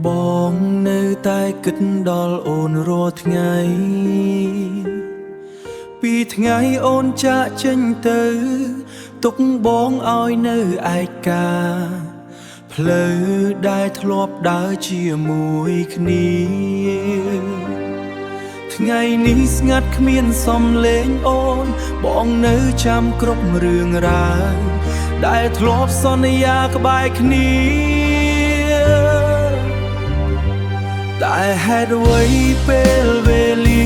បងនៅតែគិតដល់អូនរាល់ថ្ងៃពីថ្ងៃអូនចាកចេញទៅទុកបងឲ្យនៅឯកាផ្លូវដែលធ្លាប់ដើរជាមួយគ្នាថ្ងៃនេះស្ងាត់គ្មានសំឡេងអូនបងនៅចាំគ្រប់រឿងរ៉ាវដែលធ្លាប់សន្យាក្បែរគ្នាតែហេតុអ្វីពេលវេលា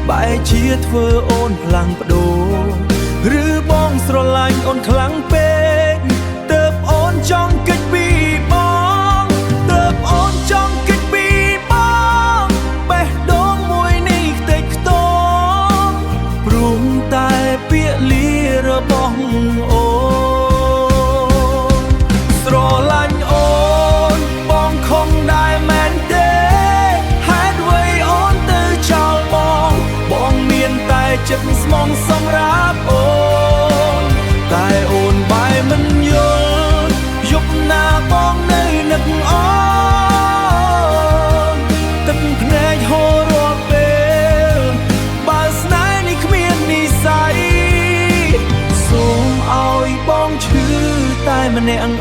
បែរជាធ្វើអូនផ្លាំងប្ដូរឬបងស្រឡាញ់អូនខ្លាំងពេកទើបអូនចង់គេចពីបងទើបអូនចង់គេចពីបងបេះដូងមួយនេះខ្ទេចខ្ទាំព្រមតែពាក្យលារបស់អូនស្រឡាញ់អូនបងខំដែរមែនទេចិត្តស្មងសម្រាប់អូនតែអូនបែរមិនយល់យប់ណាបងនៅនឹកអូនទឹកភ្នែកហូររាល់ពេលបើស្នេហ៍នេះគ្មាននិស្ស័យសូមឲ្យបងឈឺតែម្នាក់ឯង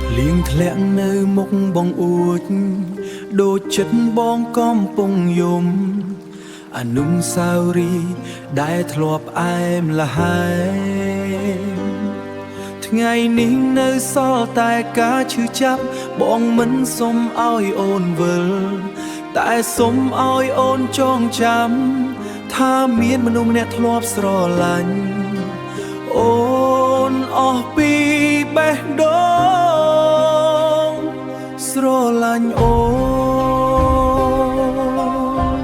ភ្លៀងធ្លាក់នៅមុខបងអួចដូចចិត្តបងកំពុងយំអនុស្សាវរីយ៍ដែលធ្លាប់អែមល្ហែមថ្ងៃនេះនៅសល់តែការឈឺចាប់បងមិនសុំឲ្យអូនវិលតែសុំឲ្យអូនចងចាំថាមានមនុស្សម្នាក់ធ្លាប់ស្រឡាញ់អូនអស់ពីបេះដូងស្រឡាញ់អូន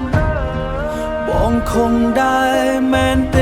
បងคงได้แม้นเต